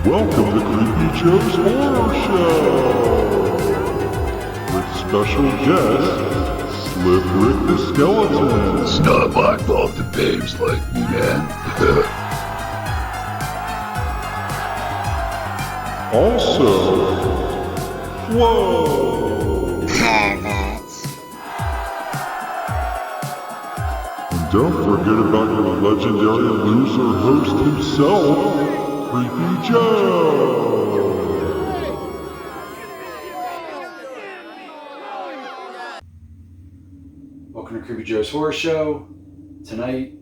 Welcome to Creepy Joe's Horror Show! With special guest, Slip Rick the Skeleton. It's not my fault the babes like me, man. Also, Flo. Perverts. And don't forget about your legendary loser host himself, Creepy Joe. Welcome to Creepy Joe's Horror Show. Tonight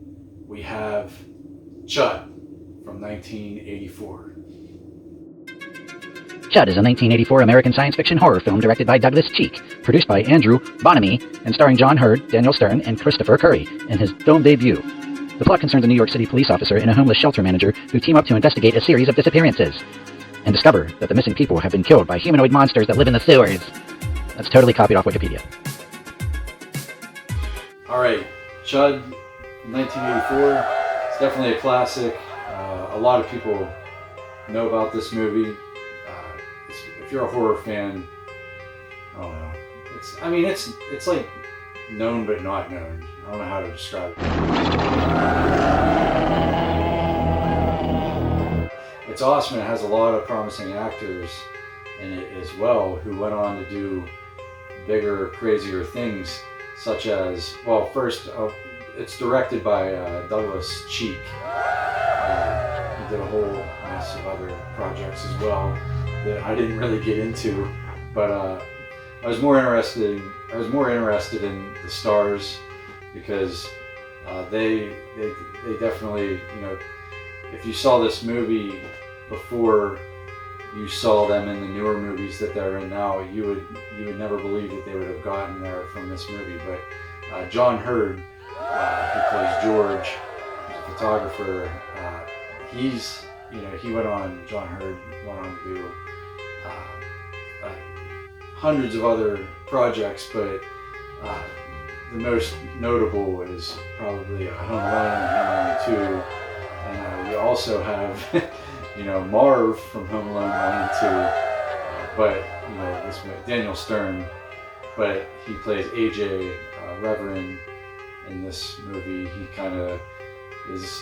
we have C.H.U.D from 1984. C.H.U.D is a 1984 American science fiction horror film directed by Douglas Cheek, produced by Andrew Bonamy, and starring John Hurd, Daniel Stern, and Christopher Curry in his film debut. The plot concerns a New York City police officer and a homeless shelter manager who team up to investigate a series of disappearances and discover that the missing people have been killed by humanoid monsters that live in the sewers. That's totally copied off Wikipedia. Alright, C.H.U.D, 1984. It's definitely a classic. A lot of people know about this movie. If you're a horror fan, I don't know. It's like known but not known. I don't know how to describe it. It's awesome. It has a lot of promising actors in it as well, who went on to do bigger, crazier things, such as, well, first, it's directed by Douglas Cheek. He did a whole mess of other projects as well that I didn't really get into, but I was more interested in the stars, because they definitely, you know, if you saw this movie before you saw them in the newer movies that they're in now, you would never believe that they would have gotten there from this movie. But John Hurd, who plays George, he's a photographer. John Hurd went on to do hundreds of other projects, but the most notable is probably Home Alone and Home Alone 2. And you also have, you know, Marv from Home Alone 1 and 2, but, you know, this Daniel Stern, but he plays AJ Reverend in this movie. He kind of is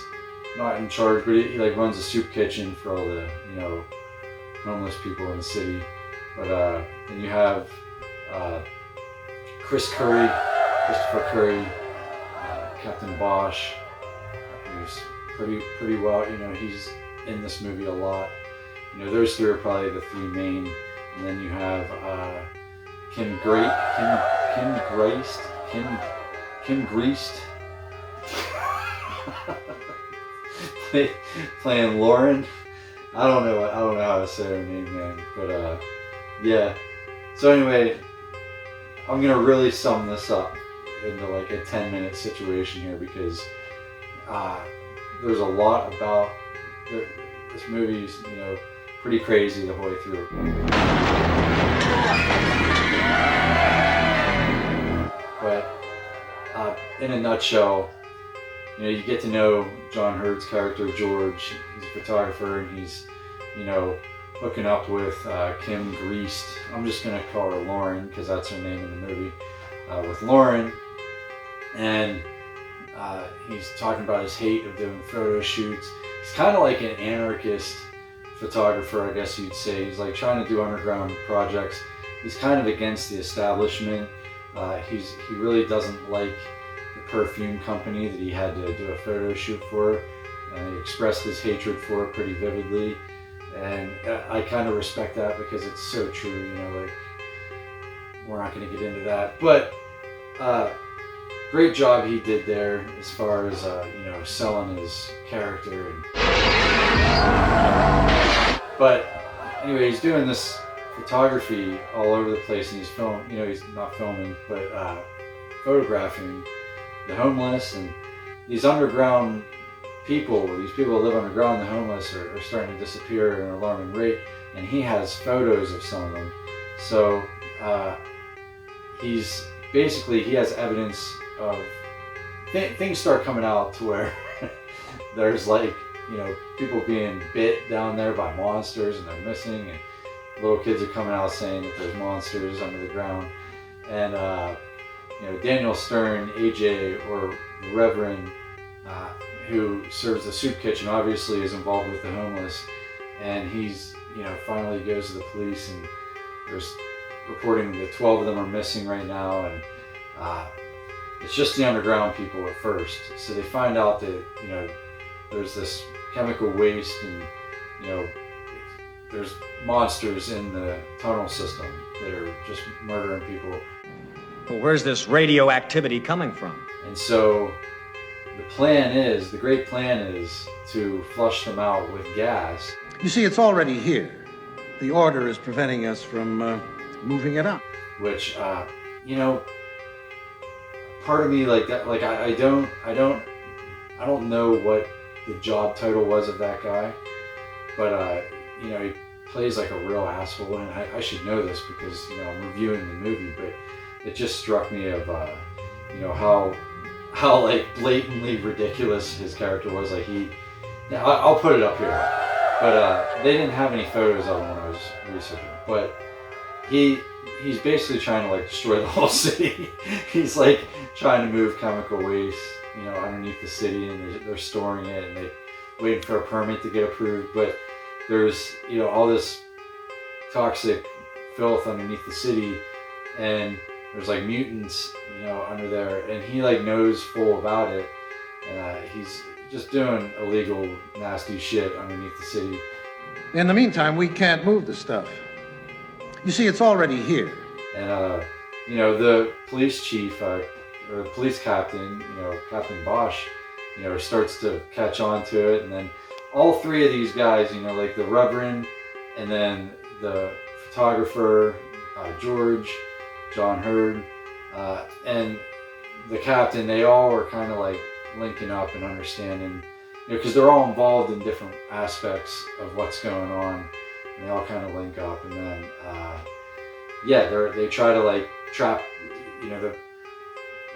not in charge, but he like runs a soup kitchen for all the, you know, homeless people in the city. But then you have Christopher Curry, Captain Bosch, who's pretty well, you know, he's in this movie a lot. You know, those three are probably the three main. And then you have Kim Greist playing Lauren. I don't know how to say her name, man. But yeah. So anyway, I'm gonna really sum this up into like a 10-minute situation here, because there's a lot about this movie's, you know, pretty crazy the whole way through. But in a nutshell, you know, you get to know John Hurd's character George. He's a photographer, and he's, you know, hooking up with Kim Greist. I'm just gonna call her Lauren because that's her name in the movie. With Lauren, and he's talking about his hate of doing photo shoots. He's kind of like an anarchist photographer, I guess you'd say. He's like trying to do underground projects. He's kind of against the establishment. He really doesn't like the perfume company that he had to do a photo shoot for, and he expressed his hatred for it pretty vividly. And I kind of respect that, because it's so true, you know, like, we're not going to get into that. But great job he did there as far as, you know, selling his character. But anyway, he's doing this photography all over the place, and he's filming, you know, he's not filming, but photographing the homeless and these underground people. These people who live underground, the homeless, are starting to disappear at an alarming rate, and he has photos of some of them. So he has evidence of things start coming out to where there's like people being bit down there by monsters and they're missing, and little kids are coming out saying that there's monsters under the ground. And Daniel Stern, AJ, or the Reverend, who serves the soup kitchen, obviously is involved with the homeless, and he's finally goes to the police, and there's reporting that 12 of them are missing right now, and it's just the underground people at first. So they find out that there's this chemical waste, and there's monsters in the tunnel system that are just murdering people. Well, where's this radioactivity coming from? And so the great plan is to flush them out with gas. You see, it's already here. The order is preventing us from moving it up. Which, part of me like that, like I don't know what the job title was of that guy, but he plays like a real asshole, and I should know this because I'm reviewing the movie, but it just struck me of how like blatantly ridiculous his character was. Like I'll put it up here, but they didn't have any photos of him when I was researching, but he's basically trying to like destroy the whole city. He's like trying to move chemical waste underneath the city, and they're storing it, and they're waiting for a permit to get approved, but there's all this toxic filth underneath the city, and there's like mutants under there, and he like knows full about it, and he's just doing illegal nasty shit underneath the city. In the meantime, we can't move the stuff. You see, it's already here. And the police chief or the police captain, Captain Bosch, starts to catch on to it, and then all three of these guys, like the Reverend, and then the photographer, George, John Hurd, and the captain, they all were kind of like linking up and understanding, because they're all involved in different aspects of what's going on, and they all kind of link up, and then they try to like trap, the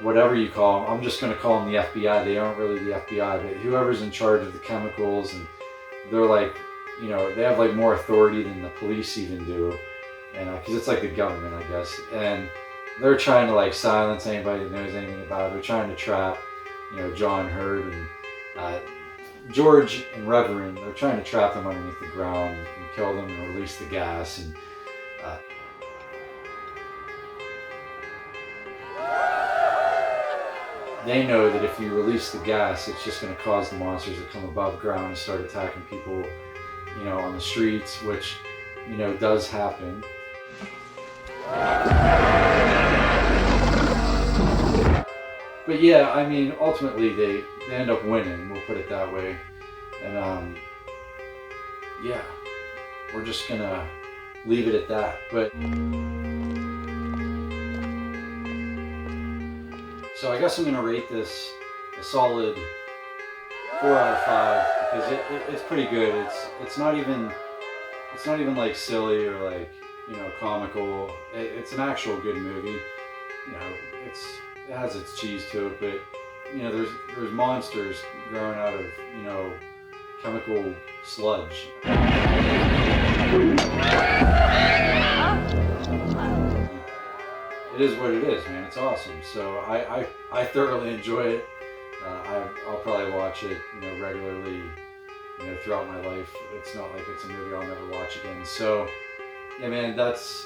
whatever you call them. I'm just going to call them the FBI. They aren't really the FBI, but whoever's in charge of the chemicals, and they're like, they have like more authority than the police even do, and because it's like the government, I guess, and they're trying to like silence anybody that knows anything about it. They're trying to trap, John Hurd and George and Reverend. They're trying to trap them underneath the ground and kill them and release the gas, and they know that if you release the gas, it's just going to cause the monsters to come above ground and start attacking people, on the streets, which, does happen. But yeah, I mean, ultimately they end up winning, we'll put it that way. And we're just going to leave it at that. But so I guess I'm going to rate this a solid 4 out of 5 because it's pretty good. It's not even like silly or like comical. It's an actual good movie. It has its cheese to it, but there's monsters growing out of chemical sludge. It is what it is, man. It's awesome. So I thoroughly enjoy it. I'll probably watch it, regularly, throughout my life. It's not like it's a movie I'll never watch again. So, yeah, man, that's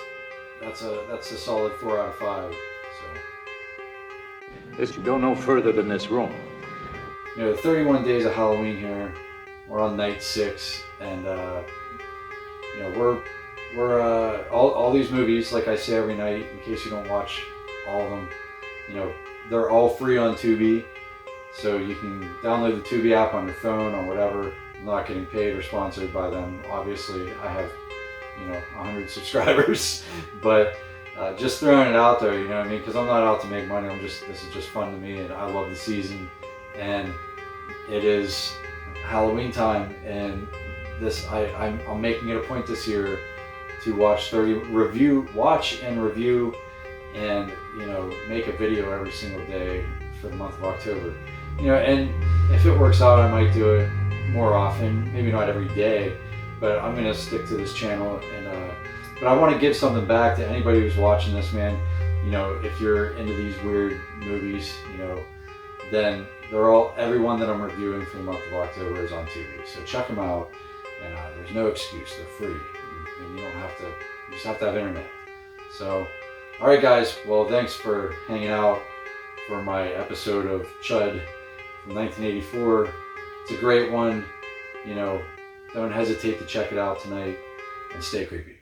a solid 4 out of 5. So. This could go no further than this room. 31 days of Halloween here. We're on night 6, and we're all these movies, like I say every night, in case you don't watch all of them, they're all free on Tubi, so you can download the Tubi app on your phone or whatever. I'm not getting paid or sponsored by them. Obviously, I have 100 subscribers, but just throwing it out there, you know what I mean? Because I'm not out to make money. This is just fun to me, and I love the season, and it is Halloween time, and I'm making it a point this year to watch and review, and make a video every single day for the month of October. And if it works out, I might do it more often, maybe not every day, but I'm gonna stick to this channel. And but I want to give something back to anybody who's watching this, man. You know, if you're into these weird movies, you know, then every one that I'm reviewing for the month of October is on TV. So check them out, and there's no excuse. They're free, and you don't have to. You just have to have internet. So, all right, guys. Well, thanks for hanging out for my episode of C.H.U.D from 1984. It's a great one. You know, don't hesitate to check it out tonight, and stay creepy.